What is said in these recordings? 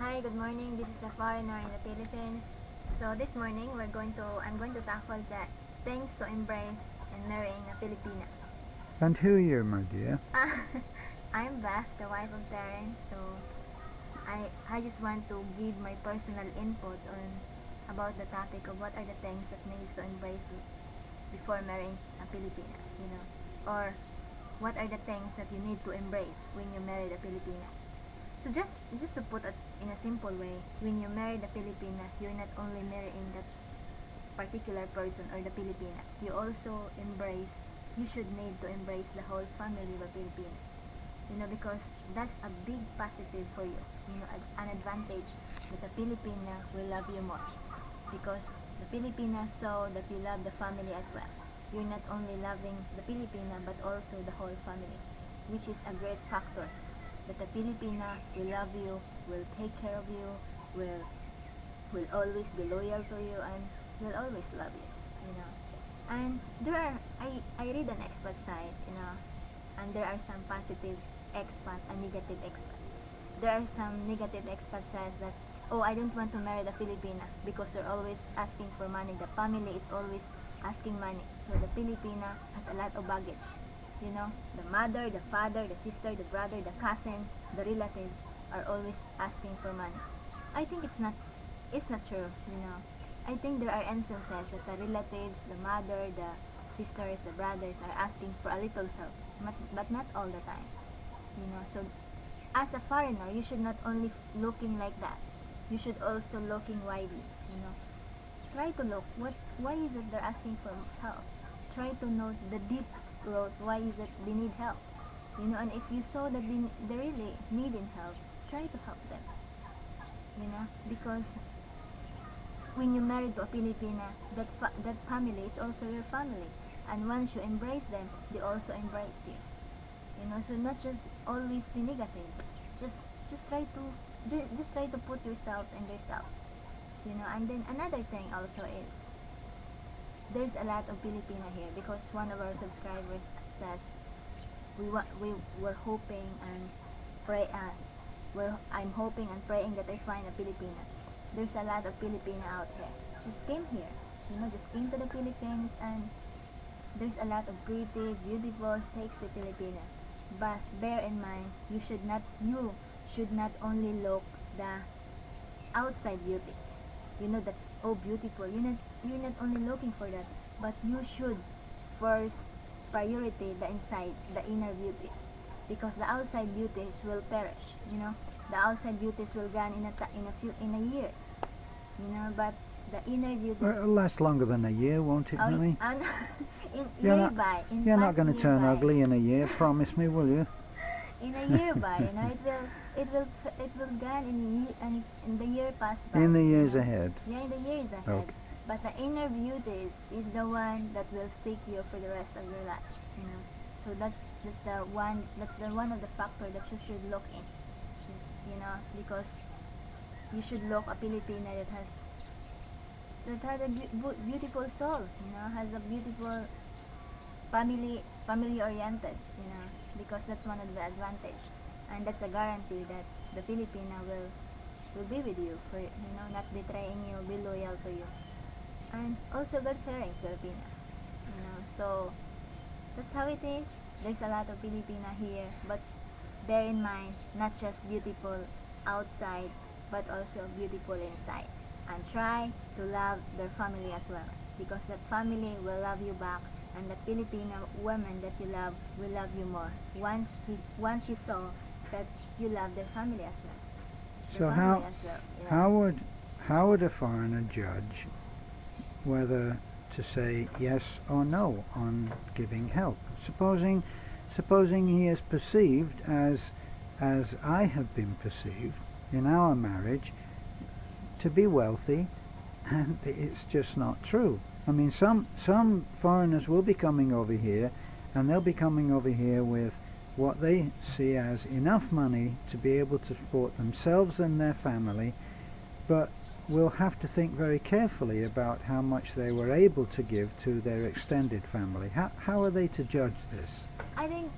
Hi, good morning. This is a foreigner in the Philippines. So this morning I'm going to tackle the things to embrace in marrying a Filipina. And who are you, my dear? I'm Beth, the wife of Terence. So I just want to give my personal input on about the topic of what are the things that needs to embrace before marrying a Filipina, or what are the things that you need to embrace when you marry a Filipina. So just to put it in a simple way, when you marry the Filipina, you're not only marrying that particular person or the Filipina. You should need to embrace the whole family of a Filipina. Because that's a big positive for you. An advantage that the Filipina will love you more. Because the Filipina saw that you love the family as well. You're not only loving the Filipina but also the whole family, which is a great factor that the Filipina will love you, will take care of you, will always be loyal to you, and will always love you. And I read an expat site, and there are some positive expat and negative expat. There are some negative expat says that, oh, I don't want to marry the Filipina because they're always asking for money. The family is always asking money. So the Filipina has a lot of baggage. The mother, the father, the sister, the brother, the cousin, the relatives are always asking for money. I think it's not true. I think there are instances that the relatives, the mother, the sisters, the brothers are asking for a little help, but not all the time. So as a foreigner, you should not only looking like that. You should also looking widely. Try to look why is it they're asking for help. Try to note the deep root why is it they need help. And if you saw that they really needing help, try to help them. Because when you marry to a Filipina, that family is also your family, and once you embrace them, they also embrace you. So not just always be negative. Just try to just try to put yourselves in themselves. And then another thing also is there's a lot of Filipina here because one of our subscribers says we were hoping and pray I'm hoping and praying that I find a Filipina. There's a lot of Filipina out here. Just came here. Just came to the Philippines, and there's a lot of pretty, beautiful, sexy Filipina. But bear in mind, you should not only look the outside beauties. That, oh, beautiful. You're not only looking for that, but you should first priority the inside, the inner beauties, because the outside beauties will perish. The outside beauties will gone in a years. But the inner beauties. It'll last longer than a year, won't it, honey? You're not going to turn ugly in a year. Promise me, will you? In a year by, it will gone in the year past by. In the years ahead. Yeah, in the years ahead. Okay. But the inner beauty is the one that will stick you for the rest of your life. So that's the one of the factor that you should look in. Because you should look a Filipina that has a beautiful soul. Has a beautiful family oriented. Because that's one of the advantage, and that's a guarantee that the Filipina will be with you for not betraying you, be loyal to you, and also God fearing Filipina. So that's how it is. There's a lot of Filipina here, but bear in mind, not just beautiful outside, but also beautiful inside. And try to love their family as well, because that family will love you back, and the Filipino woman that you love will love you more once she saw that you love their family as well. So how would a foreigner judge whether to say yes or no on giving help? Supposing he is perceived as I have been perceived in our marriage, to be wealthy, and it's just not true. I mean, some foreigners will be coming over here, and they'll be coming over here with what they see as enough money to be able to support themselves and their family, but will have to think very carefully about how much they were able to give to their extended family. How are they to judge this? I think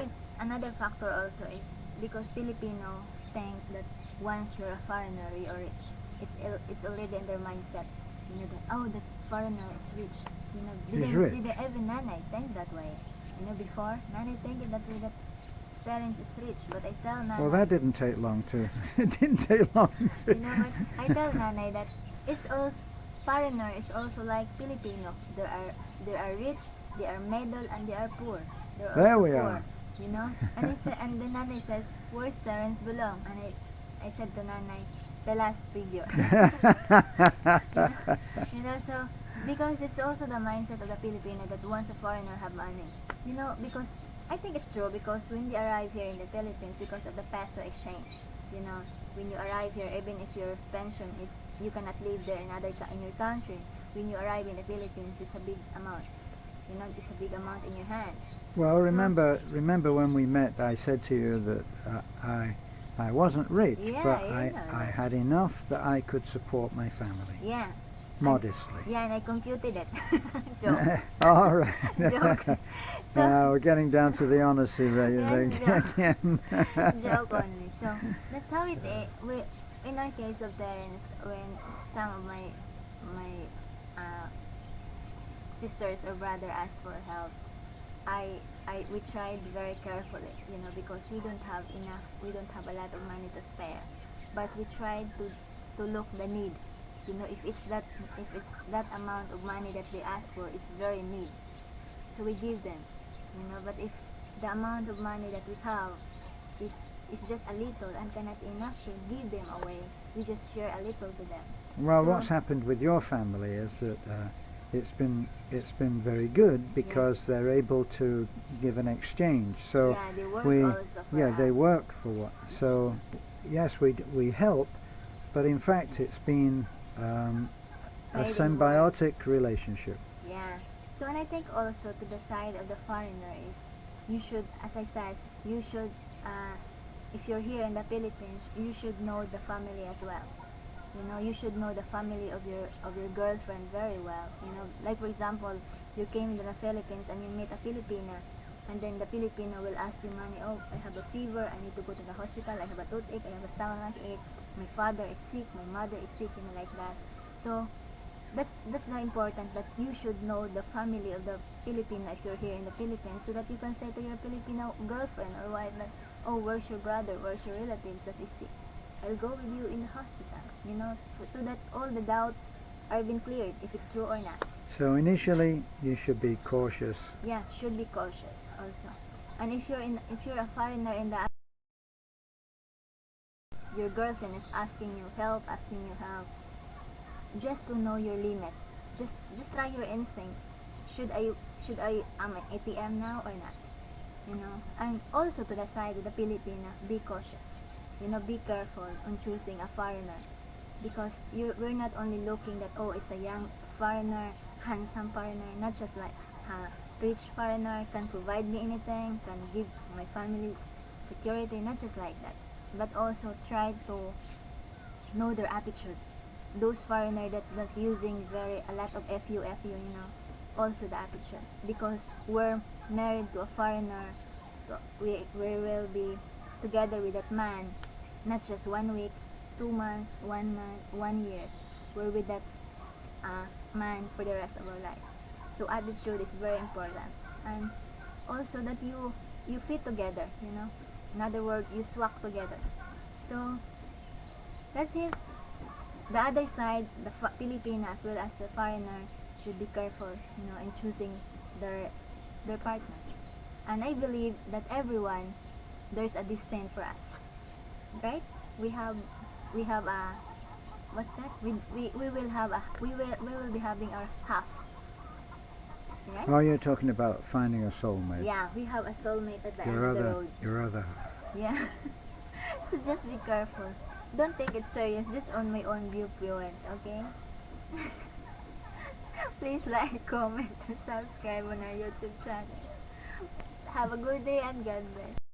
it's another factor also is because Filipino think that once you're a foreigner, you're rich. It's already in their mindset. You know that, oh, this foreigner is rich. You know, He's rich. didn't even nanay think that way. You know, before nanay think it that way, that parents is rich. But I tell nanay. Well, that didn't take long to. It didn't take long to. You know what? I tell nanay that it's also foreigner is also like Filipino. There are rich, they are middle, and they are poor. They're There also we poor. are. You know, and the nanay says, where's parents belong? And I said to nanay, the last figure. You know, so because it's also the mindset of the Filipino that once a foreigner have money, you know, because I think it's true, because when they arrive here in the Philippines, because of the peso exchange, you know, when you arrive here, even if your pension is, you cannot live there in your country, when you arrive in the Philippines, it's a big amount. You know, it's a big amount in your hand. Well, So- remember when we met, I said to you that I wasn't rich, Yeah, but I know I that. had enough that I could support my family Yeah. modestly. Yeah, and I computed it. Joke. All right. Joke. So, Now we're getting down to the honesty rate Yeah, again. joke only. So that's how it is. In our case of parents, when some of my sisters or brother asked for help, we tried very carefully, you know, because we don't have enough, we don't have a lot of money to spare, but we tried to look the need, you know, if it's that amount of money that they ask for is very need, so we give them, you know. But if the amount of money that we have is just a little and cannot enough to give them away, we just share a little to them. Well, So- what's happened with your family is that it's been very good because they're able to give an exchange. So Yeah, they work we also for yeah, they us. work for what. So yes, we help, but in fact it's been a Guiding symbiotic relationship. Yeah. So, and I think also to the side of the foreigner is, you should, as I said, you should, if you're here in the Philippines, you should know the family as well. You know, you should know the family of your girlfriend very well. You know, like for example, you came to the Philippines and you meet a Filipina, and then the Filipino will ask you money. Oh, I have a fever. I need to go to the hospital. I have a toothache. I have a stomachache. My father is sick. My mother is sick. You know, like that. So that's not important, that you should know the family of the Filipino if you're here in the Philippines, so that you can say to your Filipino girlfriend or wife that, oh, where's your brother, where's your relatives that is sick, I'll go with you in the hospital, you know, so that all the doubts are been cleared if it's true or not. So initially you should be cautious. Yeah, should be cautious also. And if you're a foreigner in the, your girlfriend is asking you help, just to know your limit. Just try your instinct. Should I am an ATM now or not? You know. And also to the side of the Filipina, be cautious. You know, be careful on choosing a foreigner, because we're not only looking that, oh, it's a young foreigner, handsome foreigner, not just like rich foreigner can provide me anything, can give my family security, not just like that, but also try to know their attitude. Those foreigner that using very a lot of fu, you know, also the attitude, because we're married to a foreigner, we will be together with that man, not just 1 week, 2 months, 1 month, 1 year. We're with that man for the rest of our life. So attitude is very important, and also that you fit together, you know. In other words, you swap together. So that's it. The other side, the Filipina as well as the foreigner, should be careful, you know, in choosing their partner. And I believe that everyone, there's a destiny for us, right? We have a, what's that? We will have a, we will be having our half, right? Oh, you're talking about finding a soulmate. Yeah, we have a soulmate at the end Your of the other road. your other half. Yeah. So just be careful. Don't take it serious, just on my own viewpoint, okay? Please like, comment, and subscribe on our YouTube channel. Have a good day and God bless.